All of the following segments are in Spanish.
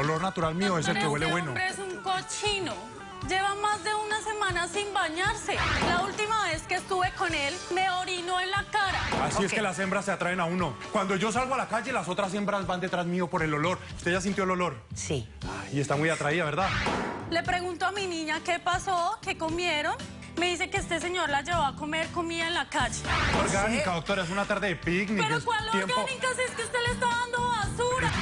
el olor natural mío es el que huele bueno. Este hombre es un cochino. Lleva más de una semana sin bañarse. La última vez que estuve con él, me orinó en la cara. Así es que las hembras se atraen a uno. Cuando yo salgo a la calle, las otras hembras van detrás mío por el olor. ¿Usted ya sintió el olor? Sí. Y está muy atraída, ¿verdad? Le pregunto a mi niña qué pasó, qué comieron. Me dice que este señor la llevó a comer comida en la calle. Orgánica, doctora, es una tarde de picnic. ¿Pero cuál orgánica si es que usted le está dando basura?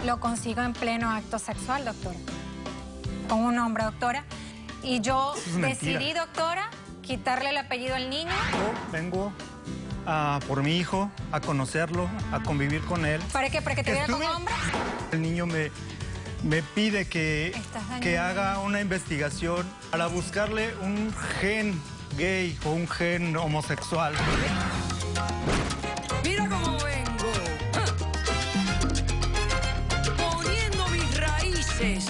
Lo consigo en pleno acto sexual, doctora. Con un hombre, doctora. Y yo decidí, doctora, quitarle el apellido al niño. Yo vengo por mi hijo, a conocerlo, a convivir con él. ¿Para qué? ¿Para que te viera con hombres? El niño me pide que haga una investigación para buscarle un gen gay o un gen homosexual. Mira cómo vengo. Poniendo mis raíces.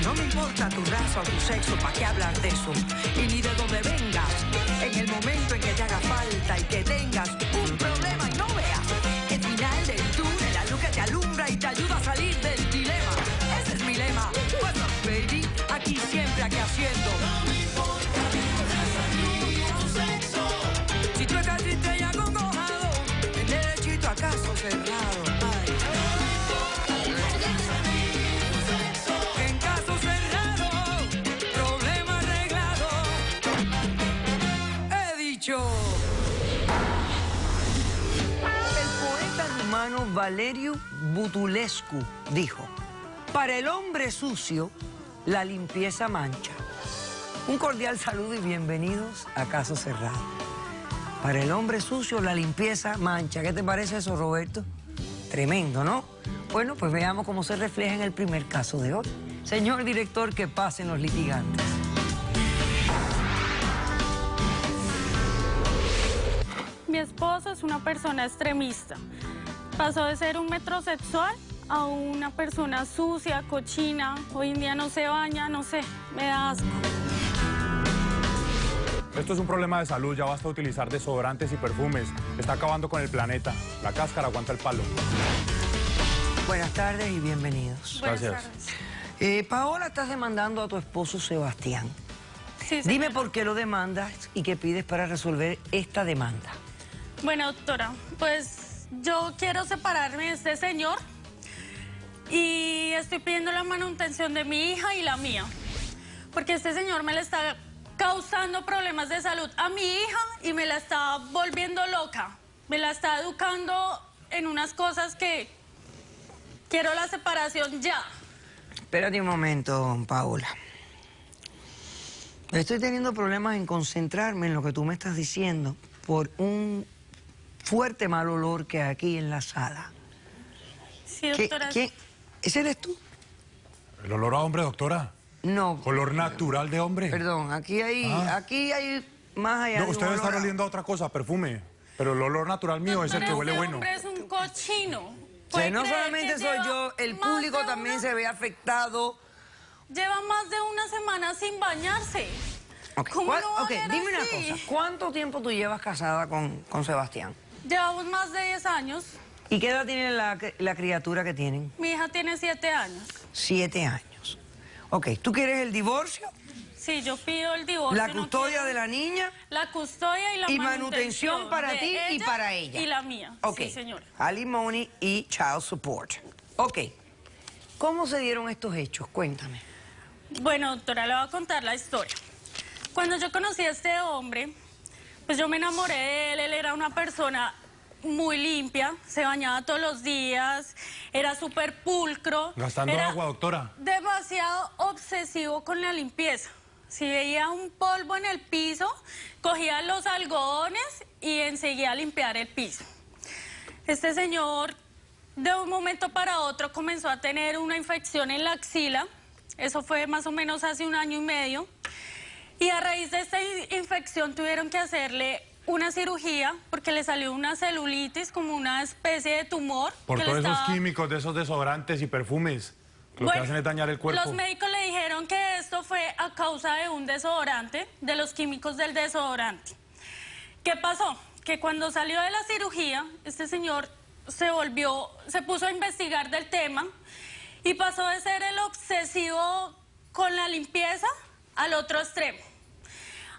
No me importa tu raza o tu sexo, ¿para qué hablar de eso? Y ni de dónde vengas. En el momento en que te haga falta y que tengas un problema y no veas el final del túnel, la luz que te alumbra y te ayuda a salir del dilema. Ese es mi lema. Bueno, baby, aquí siempre, aquí haciendo. No me importa tu sexo. Si tú casi te ya congojado, el derechito a caso cerrado. Ay. En caso cerrado, problema arreglado. He dicho. El poeta rumano Valeriu Butulescu dijo: para el hombre sucio, la limpieza mancha. Un cordial saludo y bienvenidos a Caso Cerrado. Para el hombre sucio, la limpieza mancha. ¿Qué te parece eso, Roberto? Tremendo, ¿no? Bueno, pues veamos cómo se refleja en el primer caso de hoy. Señor director, que pasen los litigantes. Mi esposo es una persona extremista. Pasó de ser un metrosexual a una persona sucia, cochina. Hoy en día no se baña, no sé, me da asco. Esto es un problema de salud, ya basta utilizar desodorantes y perfumes. Está acabando con el planeta. La cáscara aguanta el palo. Buenas tardes y bienvenidos. Gracias. Buenas tardes. Paola, estás demandando a tu esposo Sebastián. Sí, Dime señora. por qué lo demandas y qué pides para resolver esta demanda. Bueno, doctora, pues yo quiero separarme de este señor y estoy pidiendo la manutención de mi hija y la mía, porque este señor me le está causando problemas de salud a mi hija y me la está volviendo loca. Me la está educando en unas cosas que quiero la separación ya. Espérate un momento, Paola. Estoy teniendo problemas en concentrarme en lo que tú me estás diciendo por un fuerte mal olor que hay aquí en la sala. Sí, doctora. ¿Quién? ¿Ese eres tú? ¿El olor a hombre, doctora? No. ¿Olor natural de hombre? Perdón, aquí hay más allá No, de un usted debe estar olor a- oliendo a otra cosa, perfume. Pero el olor natural mío es el que huele Este bueno. hombre es un cochino. O sea, ¿Puede no creer solamente que soy lleva yo, el más público de también una- se ve afectado. Lleva más de una semana sin bañarse. Ok, ¿Cómo no va a ok, ser dime así? una cosa. ¿Cuánto tiempo tú llevas casada con Sebastián? Llevamos más de 10 años. ¿Y qué edad tiene la criatura que tienen? Mi hija tiene 7 años. 7 años. Ok, ¿tú quieres el divorcio? Sí, yo pido el divorcio. ¿La no custodia quiero- de la niña? La custodia y la Y manutención para de ti y ella para ella. Y la mía. Ok. Sí, señora. Alimony y child support. Ok. ¿Cómo se dieron estos hechos? Cuéntame. Bueno, doctora, le voy a contar la historia. Cuando yo conocí a este hombre, pues yo me enamoré de él. Él era una persona muy limpia, se bañaba todos los días, era súper pulcro. Gastando era agua, doctora. demasiado obsesivo con la limpieza. Si veía un polvo en el piso, cogía los algodones y enseguida a limpiar el piso. Este señor, de un momento para otro, comenzó a tener una infección en la axila. Eso fue más o menos hace 1 año y medio. Y a raíz de esta infección tuvieron que hacerle una cirugía porque le salió una celulitis, como una especie de tumor. Por que todos le esos estaba- químicos, de esos desodorantes y perfumes. Lo que Bueno, hacen es dañar el cuerpo. Los médicos le dijeron que esto fue a causa de un desodorante, de los químicos del desodorante. ¿Qué pasó? Que cuando salió de la cirugía, este señor se puso a investigar del tema y pasó de ser el obsesivo con la limpieza al otro extremo.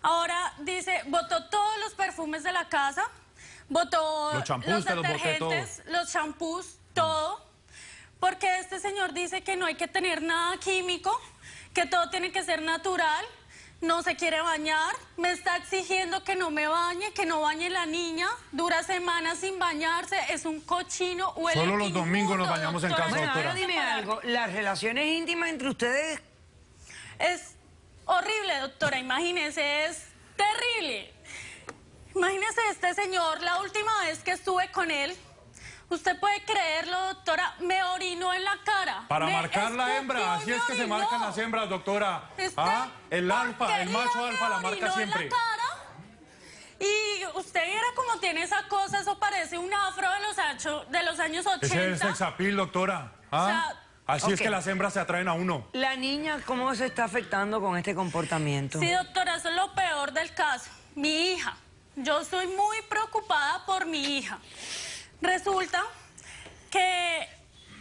Ahora dice, botó todos los perfumes de la casa, botó los detergentes, los champús, todo, porque este señor dice que no hay que tener nada químico, que todo tiene que ser natural. No se quiere bañar, me está exigiendo que no me bañe, que no bañe la niña, dura semanas sin bañarse, es un cochino, huele Solo los domingos nos bañamos en casa, Bueno, doctora. ahora dime algo, las relaciones íntimas entre ustedes... Es horrible, doctora, imagínese, es terrible. Imagínese este señor, la última vez que estuve con él, usted puede creerlo, doctora, me orinó en la cara. Para marcar la hembra, así es que se marcan las hembras, doctora. El alfa, el macho alfa la marca siempre. Y usted viera cómo tiene esa cosa, eso parece un afro de los años 80. Ese es el sex appeal, doctora. O sea, así es que las hembras se atraen a uno. La niña, ¿cómo se está afectando con este comportamiento? Sí, doctora, eso es lo peor del caso. Mi hija. Yo estoy muy preocupada por mi hija. Resulta que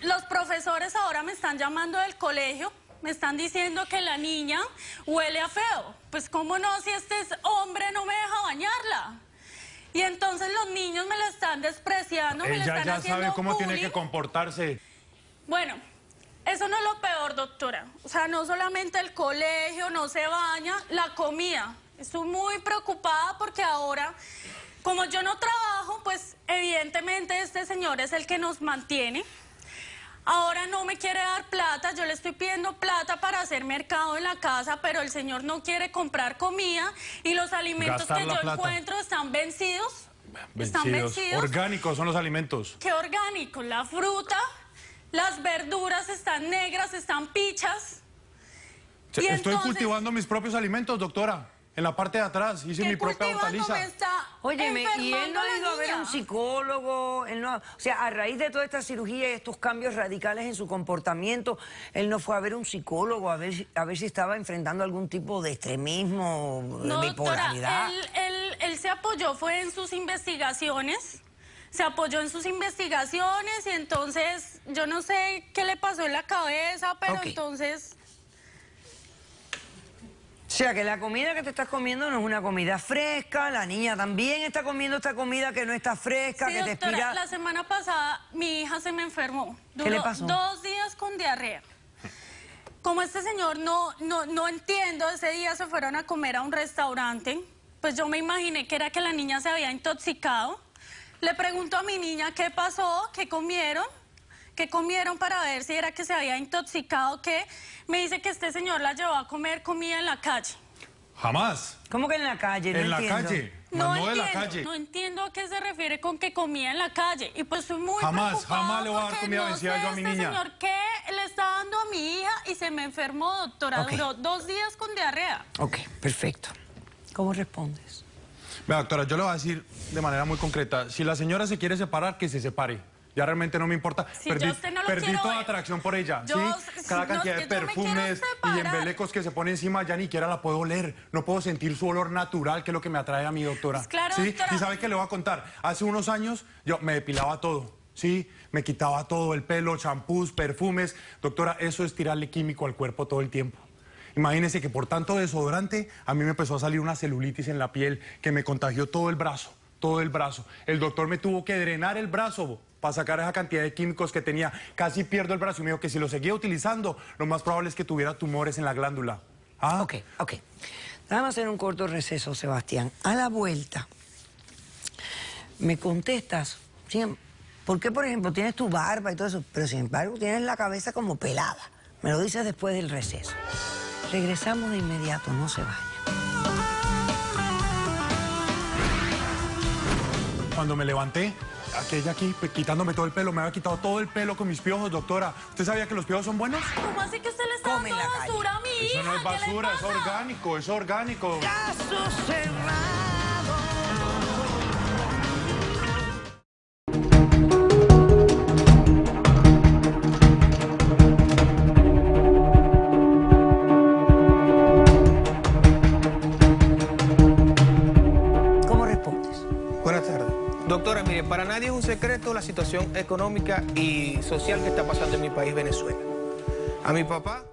los profesores ahora me están llamando del colegio, me están diciendo que la niña huele a feo. Pues cómo no, si este hombre no me deja bañarla. Y entonces los niños me la están despreciando, me la están haciendo Ella ya sabe cómo bullying. tiene que comportarse. Bueno, eso no es lo peor, doctora. O sea, no solamente el colegio, no se baña, la comida. Estoy muy preocupada porque ahora, como yo no trabajo, pues evidentemente este señor es el que nos mantiene. Ahora no me quiere dar plata, yo le estoy pidiendo plata para hacer mercado en la casa, pero el señor no quiere comprar comida y los alimentos que yo encuentro están vencidos. Están vencidos. Orgánicos son los alimentos. ¿Qué orgánicos? La fruta, las verduras están negras, están pichas. Estoy cultivando mis propios alimentos, doctora. En la parte de atrás hice mi propia hortaliza. Óyeme, ¿y él no ha ido a ver a un psicólogo? Él no, o sea, a raíz de toda esta cirugía y estos cambios radicales en su comportamiento, él no fue a ver a un psicólogo a ver si estaba enfrentando algún tipo de extremismo, de bipolaridad. Doctora, él se apoyó, fue en sus investigaciones. Se apoyó en sus investigaciones y entonces yo no sé qué le pasó en la cabeza, pero entonces... O sea, que la comida que te estás comiendo no es una comida fresca, la niña también está comiendo esta comida que no está fresca, sí, que te doctora, expira... la semana pasada mi hija se me enfermó. ¿Qué le pasó? 2 días con diarrea. Como este señor no entiendo, ese día se fueron a comer a un restaurante, pues yo me imaginé que era que la niña se había intoxicado. Le pregunto a mi niña qué pasó, qué comieron para ver si era que se había intoxicado, qué. Me dice que este señor la llevó a comer comida en la calle. Jamás. ¿Cómo que en la calle? En la calle. No de la calle. No entiendo a qué se refiere con que comía en la calle. Y pues estoy muy Jamás preocupada le voy a dar comida vencida yo a mi niña. Señor, ¿qué le está dando a mi hija? Y se me enfermó, doctora. Duró 2 días con diarrea. Ok, perfecto. ¿Cómo respondes? Vea, doctora, yo le voy a decir de manera muy concreta. Si la señora se quiere separar, que se separe. Ya realmente no me importa. Perdí toda atracción por ella. Cada cantidad de perfumes y embelecos que se pone encima, ya ni siquiera la puedo oler. No puedo sentir su olor natural, que es lo que me atrae a mi doctora. Pues claro, ¿sí? doctora. Y ¿sabe qué le voy a contar? Hace unos años yo me depilaba todo. Sí, me quitaba todo, el pelo, champús, perfumes. Doctora, eso es tirarle químico al cuerpo todo el tiempo. Imagínese que por tanto desodorante, a mí me empezó a salir una celulitis en la piel que me contagió todo el brazo. Todo el brazo. El doctor me tuvo que drenar el brazo para sacar esa cantidad de químicos que tenía. Casi pierdo el brazo y me dijo que si lo seguía utilizando, lo más probable es que tuviera tumores en la glándula. Ok. Vamos a hacer un corto receso, Sebastián. A la vuelta, me contestas, ¿por qué, por ejemplo, tienes tu barba y todo eso, pero sin embargo tienes la cabeza como pelada? Me lo dices después del receso. Regresamos de inmediato, no se vayan. Cuando me levanté, aquella aquí, quitándome todo el pelo, me había quitado todo el pelo con mis piojos, doctora. ¿Usted sabía que los piojos son buenos? ¿Cómo así que usted le está dando basura a mi hija? Eso no es basura, es orgánico, es orgánico. Caso cerrado. Doctora, mire, para nadie es un secreto resalto la situación económica y social que está pasando en mi país, Venezuela. A mi papá